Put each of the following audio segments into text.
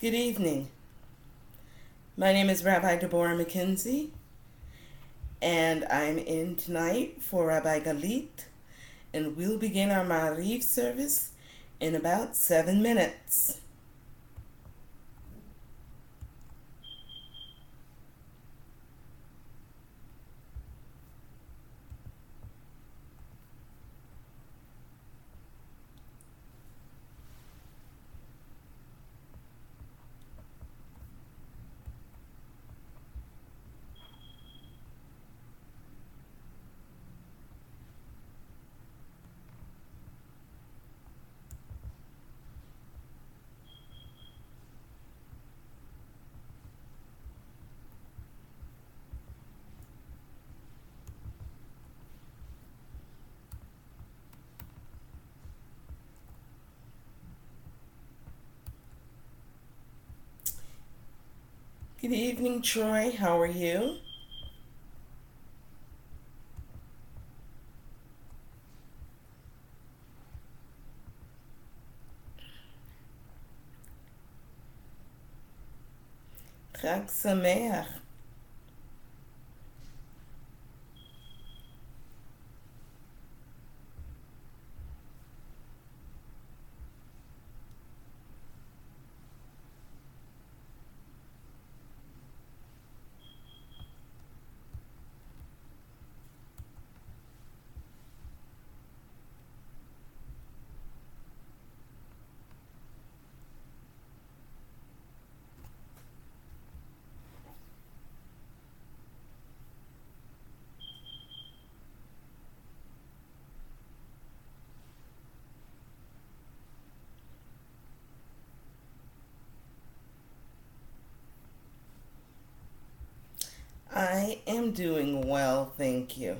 Good evening. My name is Rabbi Deborah McKenzie, and I'm in tonight for Rabbi Galit, and we'll begin our Ma'ariv service in about 7 minutes. Good evening, Troy. How are you? Chag Sameach. I am doing well, thank you.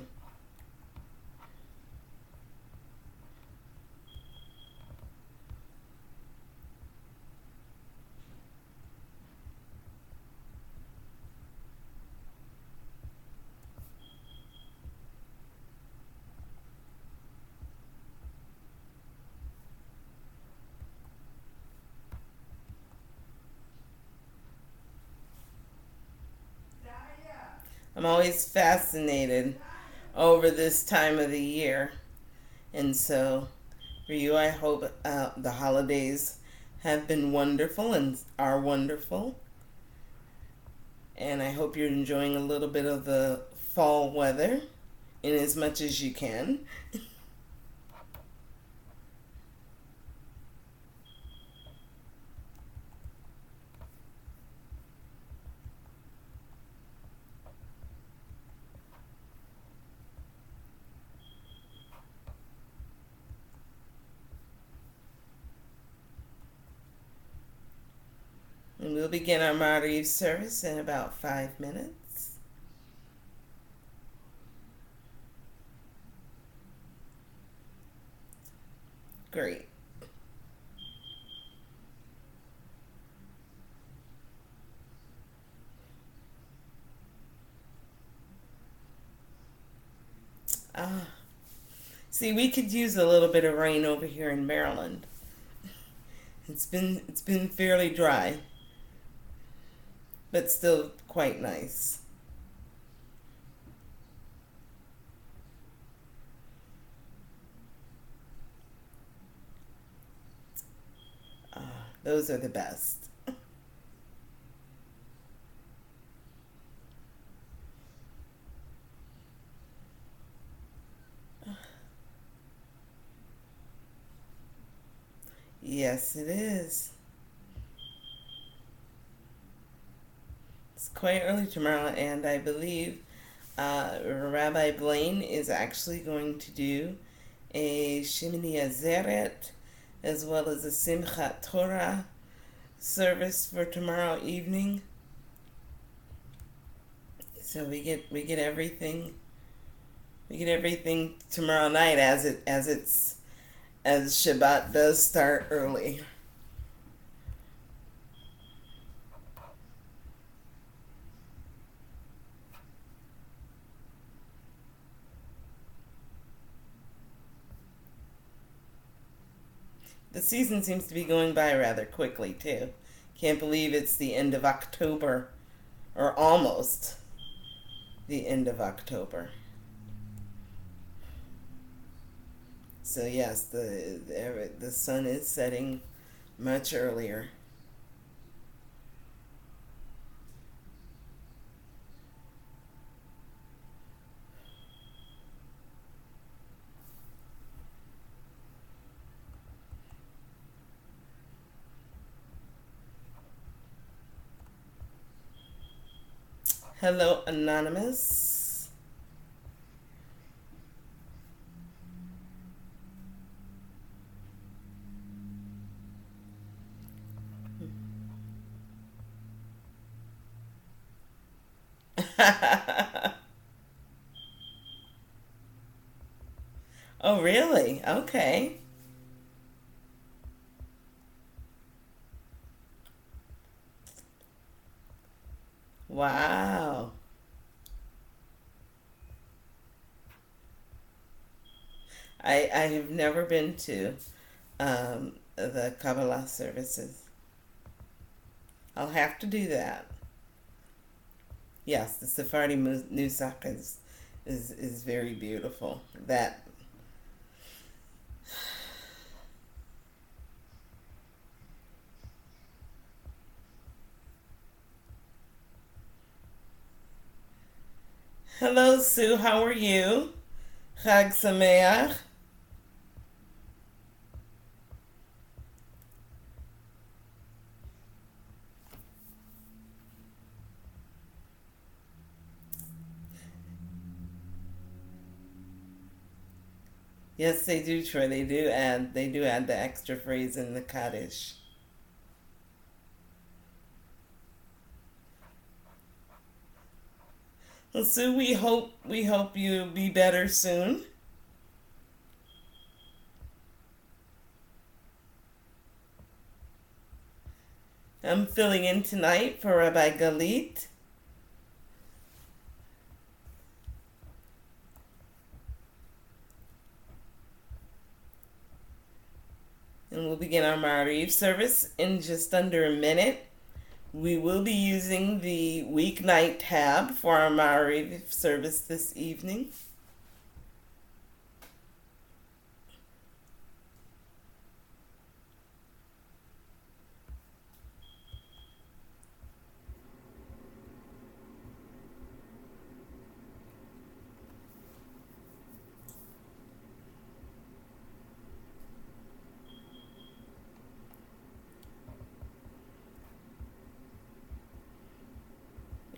I'm always fascinated over this time of the year. And so, for you, I hope the holidays have been wonderful and are wonderful. And I hope you're enjoying a little bit of the fall weather in as much as you can. And we'll begin our Ma'ariv service in about 5 minutes. Great. Ah, see, we could use a little bit of rain over here in Maryland. It's been fairly dry, but still quite nice. Those are the best. Yes, it is. It's quite early tomorrow, and I believe Rabbi Blaine is actually going to do a Shemini Azeret as well as a Simchat Torah service for tomorrow evening. So we get everything tomorrow night as Shabbat does start early. The season seems to be going by rather quickly too. Can't believe it's the end of October, or almost the end of October. So yes, the sun is setting much earlier. Hello, Anonymous. Oh, really? Okay. Wow. I have never been to the Kabbalah services. I'll have to do that. Yes, the Sephardi Nusach is very beautiful. That. Hello, Sue. How are you? Chag Sameach. Yes, they do, Troy. They do add the extra phrase in the Kaddish. Well, Sue, we hope you be better soon. I'm filling in tonight for Rabbi Galit. And we'll begin our Ma'ariv service in just under a minute. We will be using the weeknight tab for our Ma'ariv service this evening.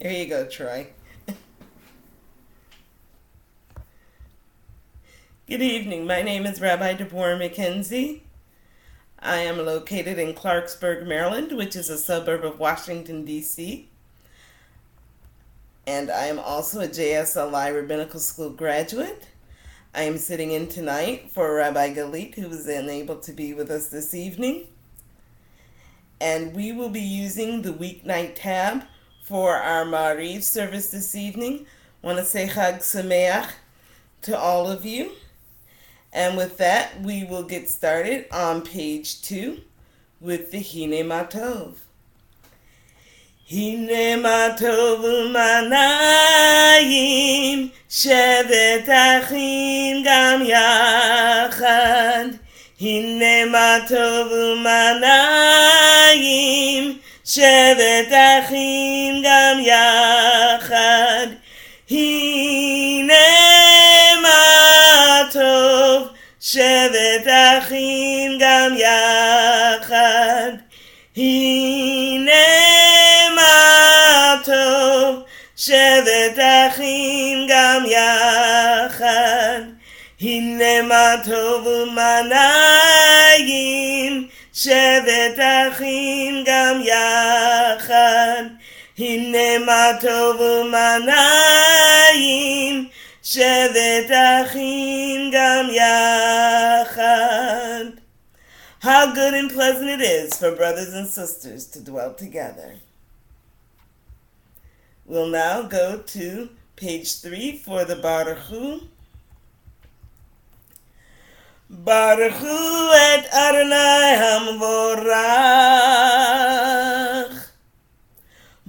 There you go, Troy. Good evening. My name is Rabbi Deborah McKenzie. I am located in Clarksburg, Maryland, which is a suburb of Washington, D.C. And I am also a JSLI Rabbinical School graduate. I am sitting in tonight for Rabbi Galit, who is unable to be with us this evening. And we will be using the weeknight tab for our Ma'ariv service this evening. I want to say Chag Sameach to all of you. And with that, we will get started on page 2 with the Hine Matov. Hine Matov u'manayim shevet achim gam yachad. Hine Matov u'manayim shevet achim gam yachad. Hine Matov shevet achim gam yachad. Hine Matov shevet achim gam yachad. Hine Matov u'manayim shevet achim gam yachad. Hine Matov u'manayim shevet achim gam yachad. How good and pleasant it is for brothers and sisters to dwell together. We'll now go to page 3 for the Baruch Hu. Baruch Hu et Adonai HaMvorach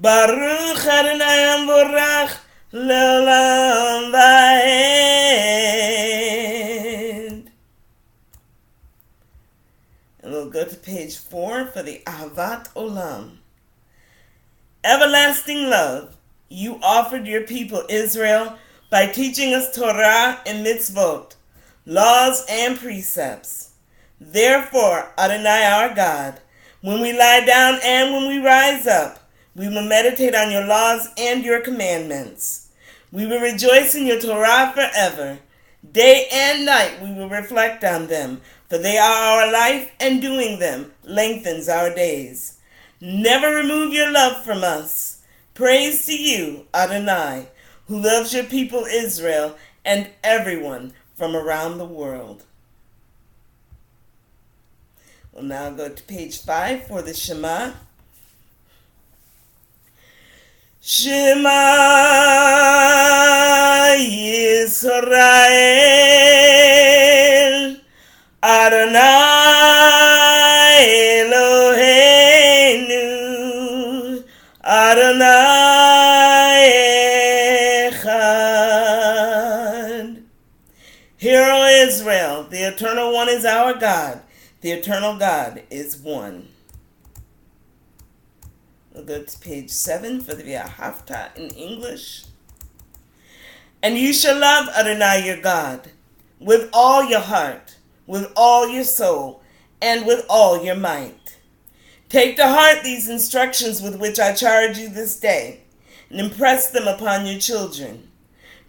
Baruch Adonai Amvorach Leolam Vaed. And we'll go to page 4 for the Ahavat Olam. Everlasting love, you offered your people Israel by teaching us Torah and mitzvot, laws and precepts. Therefore, Adonai our God, when we lie down and when we rise up, we will meditate on your laws and your commandments. We will rejoice in your Torah forever. Day and night we will reflect on them, for they are our life, and doing them lengthens our days. Never remove your love from us. Praise to you, Adonai, who loves your people Israel and everyone from around the world. We'll now go to page 5 for the Shema. Shema Yisrael, Adonai Eloheinu, Adonai Echad. Hear, O Israel, the Eternal One is our God. The Eternal God is one. We'll go to page 7 for the V'ahavta in English. And you shall love Adonai your God with all your heart, with all your soul, and with all your might. Take to heart these instructions with which I charge you this day, and impress them upon your children.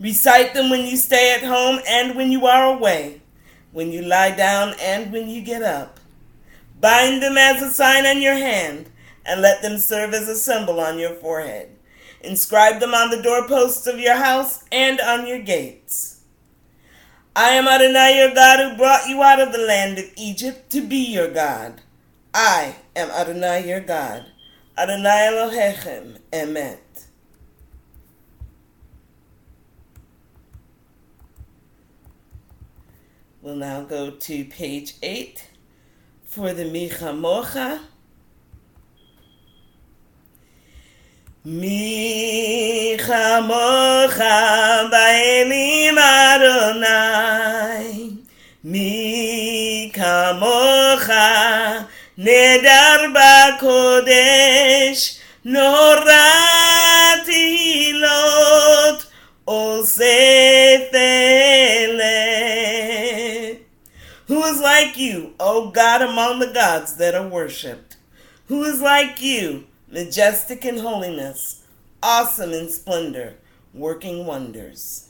Recite them when you stay at home and when you are away, when you lie down and when you get up. Bind them as a sign on your hand, and let them serve as a symbol on your forehead. Inscribe them on the doorposts of your house and on your gates. I am Adonai your God, who brought you out of the land of Egypt to be your God. I am Adonai your God. Adonai Elohechem, Emet. We'll now go to page 8 for the Michamocha. Mi chamocha ba'elim Adonai, mi kamocha nedar ba'kodesh, norat hilot osef eleh. Who is like you, O God, among the gods that are worshipped? Who is like you, majestic in holiness, awesome in splendor, working wonders?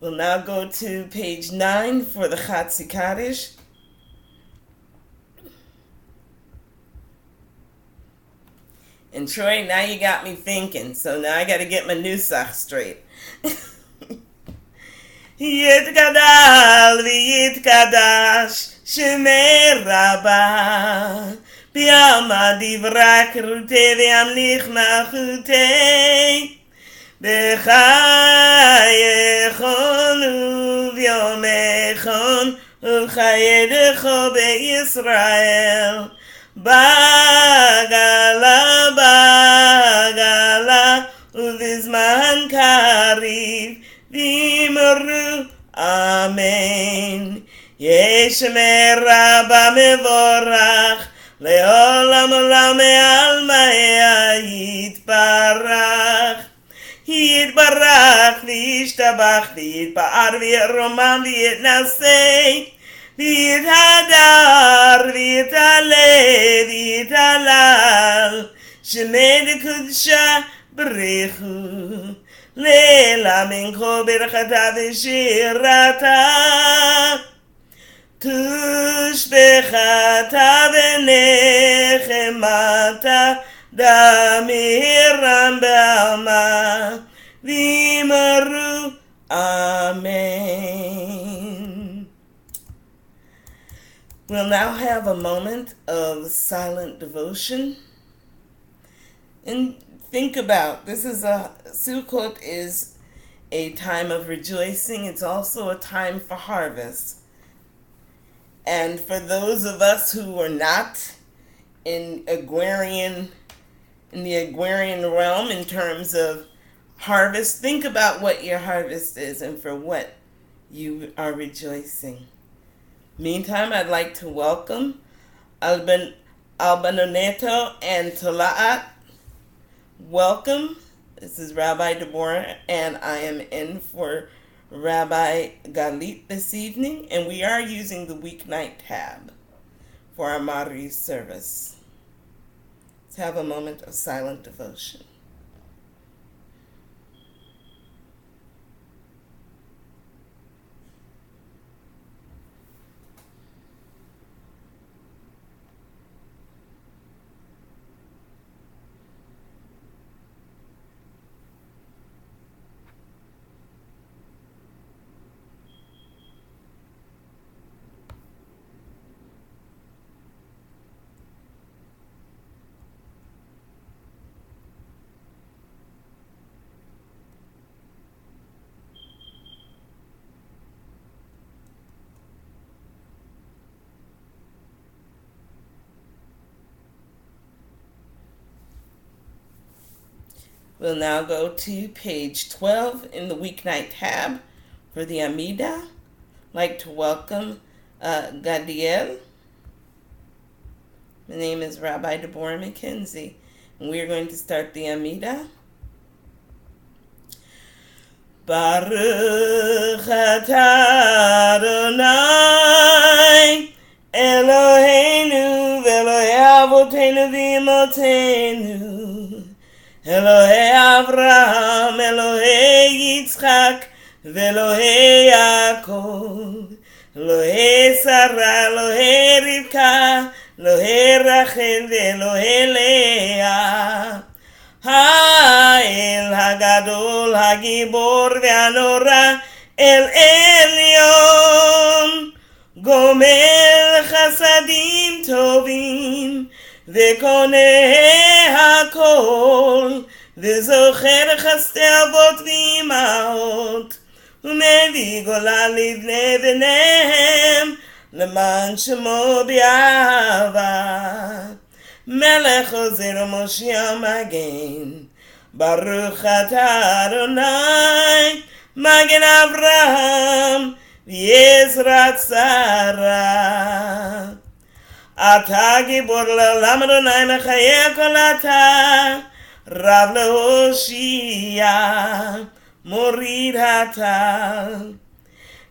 We'll now go to page 9 for the Chatzi Kaddish. And Troy, now you got me thinking, so now I got to get my nusach straight. Yitgadal v'yitgadash shemei Rabbi b'yama divra kerutei v'yamlich malchutei b'chayechon u'v'yomechon u'chayedecho be'Yisrael bagala bagala u'vizman kariv v'imru amen. Yeshmei Rabba mevorach le'olam olam me'almai yitbarach v'yishtabach v'yitpa'ar v'yiromam v'yitnasei v'yithadar v'yitale v'yitalal shemei dekudesha b'rechu Leila mincho berachata v'shirata tushbechata v'nechemata damiram b'alma v'imaru amen. We'll now have a moment of silent devotion. And think about, Sukkot is a time of rejoicing. It's also a time for harvest. And for those of us who are not in the agrarian realm in terms of harvest, think about what your harvest is and for what you are rejoicing. Meantime, I'd like to welcome Albanoneto and Tolaat. Welcome. This is Rabbi Deborah, and I am in for Rabbi Galit this evening, and we are using the weeknight tab for our Maariv service. Let's have a moment of silent devotion. We'll now go to page 12 in the weeknight tab for the Amida. I'd like to welcome Gadiel. My name is Rabbi Deborah McKenzie, and we are going to start the Amida. Baruch atah Adonai Eloheinu v'Elohei avoteinu v'imotenu Elohei Avraham, Elohei Yitzchak, Velohei Yaakov, Elohei Sarah, Elohei Rivka, Elohei Rachel, Velohei Leah. Ha'el Hagadol, Hagibor, Ve'anora, El Elyon, Gomel Chasadim Tovim, וקונה הכל, וזוכר חסדי אבות ואימהות, ומביא גולה לבני בניהם, למען שמו באהבה. מלך עוזר ומושיע מגן, ברוך אתה אדוני, מגן אברהם, ויעזרת שרה. אתה גיבור לעולם אדוני מחיה כל אתה, רב להושיע, מוריד הטל.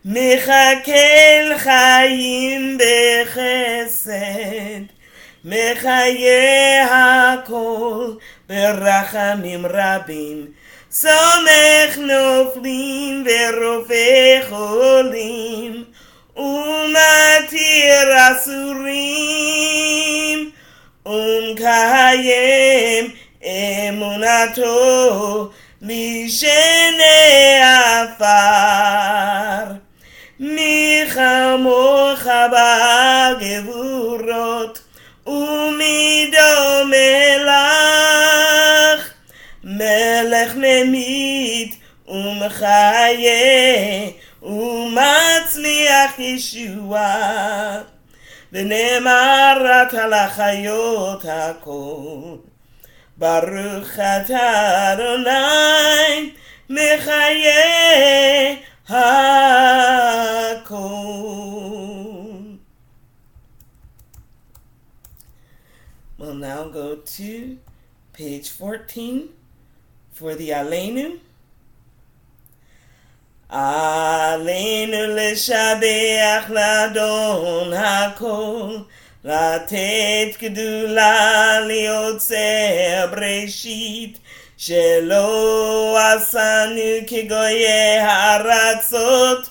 מחכה חיים בחסד, מחיה הכל ברחמים רבים. סומך נופלים ורופא חולים, ומתיר אסורים, ומקיים אמונתו לשני עפר. מי כמוך בגבורות, ומי דומה לך, מלך ממית ומחיה, ומצליח ישועה, ונאמרת על החיות הכל. ברוך אתה אדוני מחיה הכל. We'll now go to page 14 for the Aleinu. עלינו לשבח לאדון הכל, לתת גדולה ליוצר בראשית, שלא עשנו כגויי הארצות,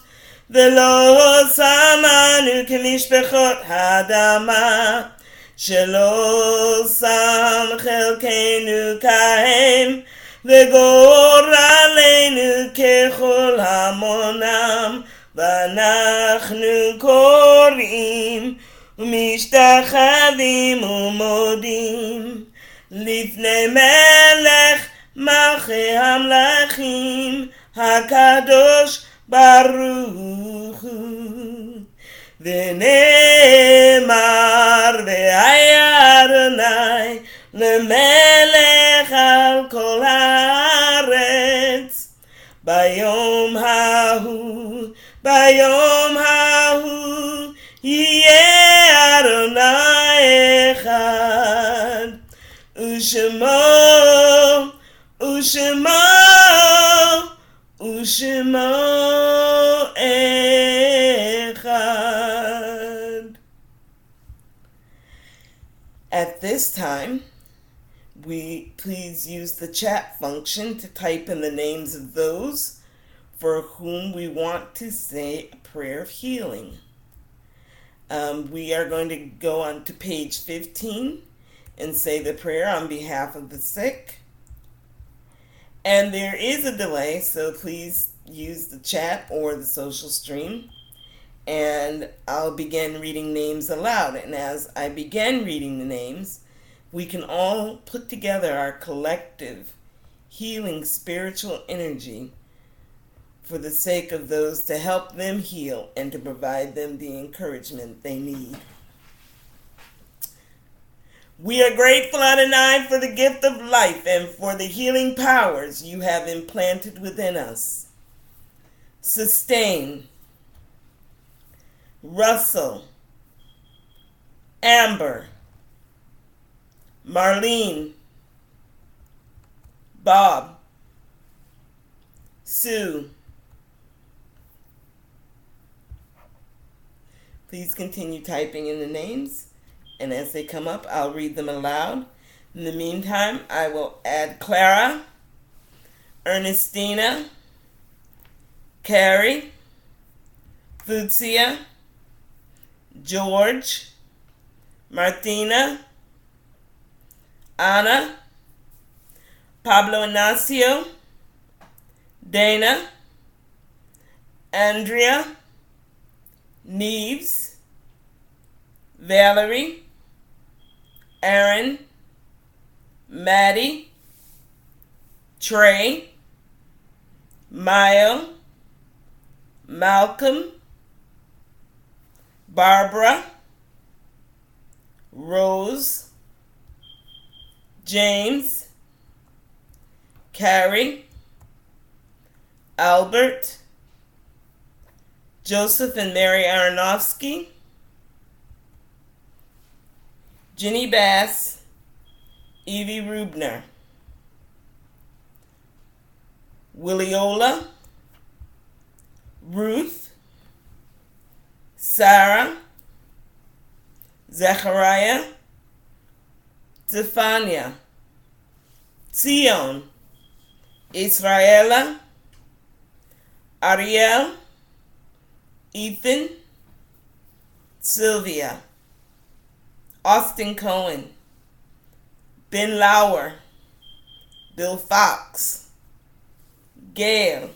ולא שמנו כמשפחות האדמה, שלא שם חלקנו כהם, וגורלנו ככל המונם, ואנחנו קוראים ומשתחווים ומודים לפני מלך מלכי המלכים הקדוש ברוך הוא. ונאמר למלך על כל הארץ. ביום ההוא, ביום ההוא, יהיה אדוני אחד, ושמו, ושמו, ושמו אחד. At this time, please use the chat function to type in the names of those for whom we want to say a prayer of healing. We are going to go on to page 15 and say the prayer on behalf of the sick. And there is a delay, so please use the chat or the social stream. And I'll begin reading names aloud. And as I begin reading the names, we can all put together our collective healing spiritual energy for the sake of those, to help them heal and to provide them the encouragement they need. We are grateful, Adonai, for the gift of life and for the healing powers you have implanted within us. Sustain Russell, Amber, Marlene, Bob, Sue. Please continue typing in the names, and as they come up, I'll read them aloud. In the meantime, I will add Clara, Ernestina, Carrie, Futsia, George, Martina, Anna, Pablo Ignacio, Dana, Andrea, Neves, Valerie, Aaron, Maddie, Trey, Mayo, Malcolm, Barbara, Rose, James, Carrie, Albert, Joseph and Mary Aronofsky, Jenny Bass, Evie Rubner, Williola, Ruth, Sarah, Zechariah, Zephania, Zion, Israela, Ariel, Ethan, Sylvia, Austin Cohen, Ben Lauer, Bill Fox, Gail,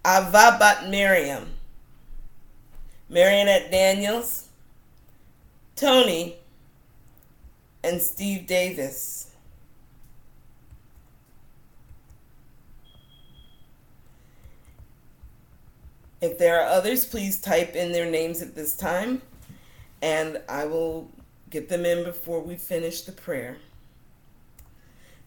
Avabat Miriam, Marionette Daniels, Tony, and Steve Davis. If there are others, please type in their names at this time, and I will get them in before we finish the prayer.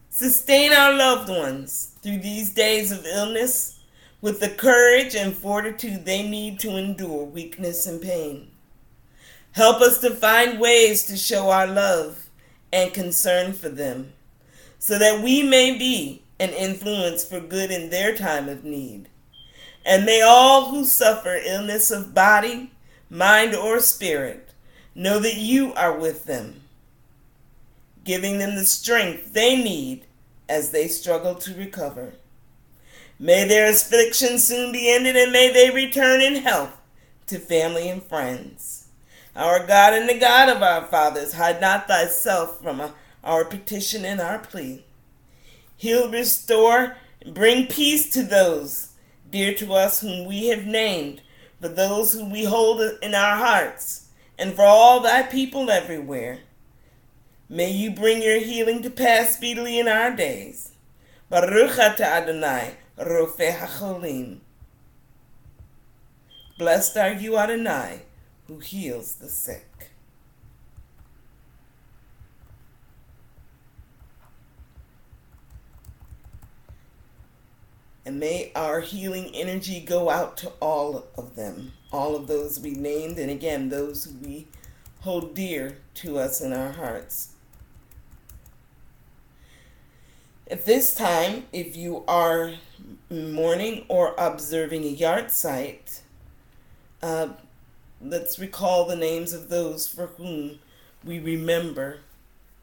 Sustain our loved ones through these days of illness with the courage and fortitude they need to endure weakness and pain. Help us to find ways to show our love and concern for them, so that we may be an influence for good in their time of need. And may all who suffer illness of body, mind, or spirit know that you are with them, giving them the strength they need as they struggle to recover. May their affliction soon be ended, and may they return in health to family and friends. Our God and the God of our fathers, hide not thyself from our petition and our plea. Heal, restore, and bring peace to those dear to us whom we have named, for those whom we hold in our hearts, and for all thy people everywhere. May you bring your healing to pass speedily in our days. Baruch atah Adonai, Rofei HaCholim. Blessed are you, Adonai, who heals the sick. And may our healing energy go out to all of them, all of those we named, and again, those who we hold dear to us in our hearts. At this time, if you are mourning or observing a yard site, let's recall the names of those for whom we remember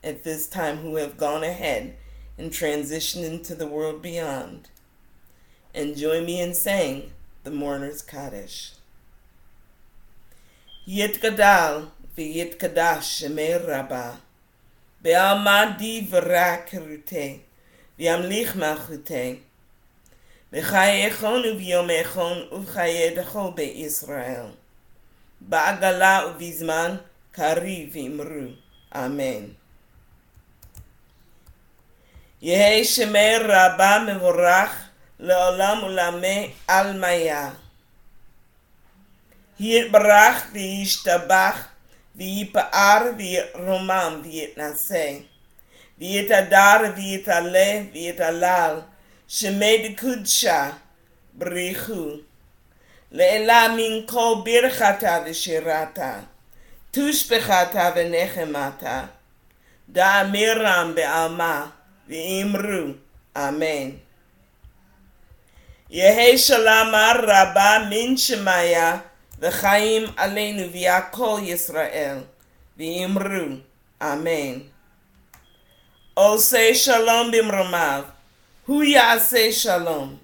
at this time who have gone ahead and transitioned into the world beyond. And join me in saying the Mourner's Kaddish. Yitgadal v'yitgadash shemei Rabbi be'alma divra kerute v'yamlich malchute v'chaye echon u'v'yom echon u'chaye dechol be'Yisrael ba'agala u'vizman kari v'imru. Amen. Yehi shemei Rabbi mevorach לעולם ולעמי עלמיה. יתברך וישתבח ויפאר וירומם ויתנשא ויתהדר ויתעלה ויתהלל שמי דקודשה בריחו לעילה מן כל ברכתה ושירתה תושבחתה ונחמתה דאמירם בעלמה ואמרו אמן. יהי שלום רבה מן שמיה וחיים עלינו ועל כל ישראל ואמרו אמן. עושה שלום במרומיו הוא יעשה שלום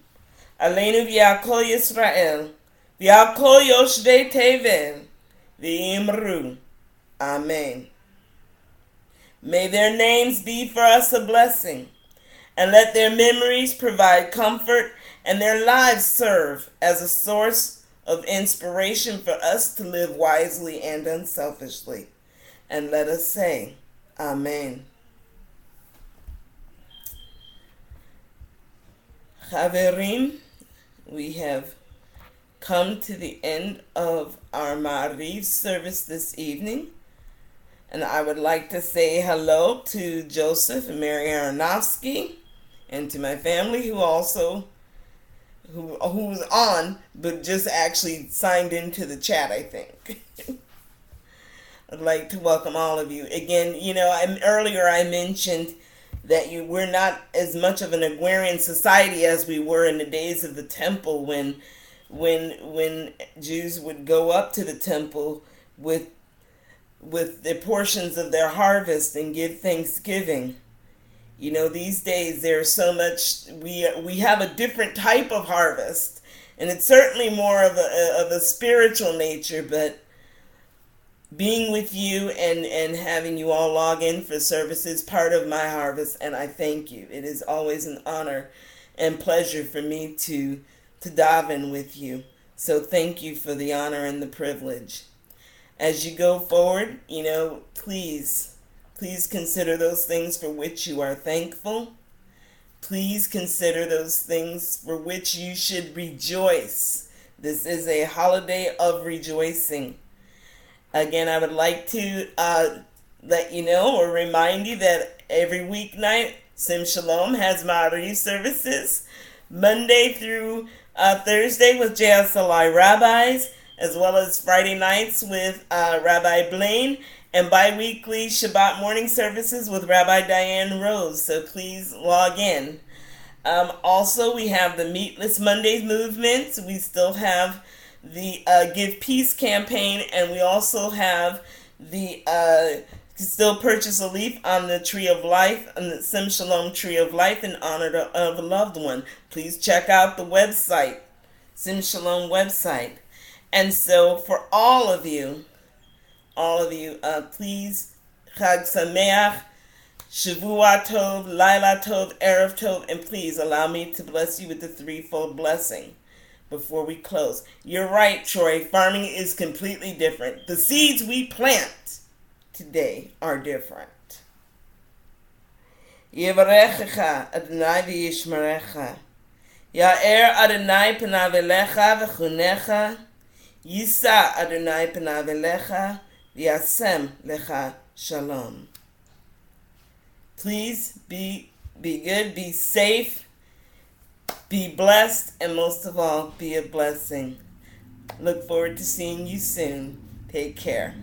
עלינו ועל כל ישראל ועל כל יושבי תבל ואמרו amen. May their names be for us a blessing, and let their memories provide comfort and their lives serve as a source of inspiration for us to live wisely and unselfishly. And let us say, Amen. Chaverim, we have come to the end of our Ma'ariv service this evening. And I would like to say hello to Joseph and Mary Aronofsky and to my family who was on, but just actually signed into the chat, I think. I'd like to welcome all of you. Again, earlier I mentioned that we're not as much of an agrarian society as we were in the days of the temple when Jews would go up to the temple with the portions of their harvest and give thanksgiving. These days there's so much, we have a different type of harvest, and it's certainly more of a spiritual nature, but being with you and having you all log in for service is part of my harvest, and I thank you. It is always an honor and pleasure for me to daven with you. So thank you for the honor and the privilege. As you go forward, please consider those things for which you are thankful. Please consider those things for which you should rejoice. This is a holiday of rejoicing. Again, I would like to let you know or remind you that every weeknight, Sim Shalom has Ma'ariv services, Monday through Thursday with JSLI rabbis, as well as Friday nights with Rabbi Blaine, and bi-weekly Shabbat morning services with Rabbi Diane Rose, so please log in. Also, we have the Meatless Mondays movement. We still have the Give Peace campaign, and we also have the still purchase a leaf on the Tree of Life, on the Sim Shalom Tree of Life in honor of a loved one. Please check out the website, Sim Shalom website. And so for all of you, please, Chag Sameach, Shavua Tov, Laila Tov, Erev Tov, and please allow me to bless you with the threefold blessing before we close. You're right, Troy, farming is completely different. The seeds we plant today are different. Yevarechecha Adonai v'yishmerecha, Ya'er Adonai panav elecha v'chunecha, Yisa Adonai panav elecha v'yasem lecha shalom. Please be good, be safe, Be blessed, and most of all, be a blessing. Look forward to seeing you soon. Take care.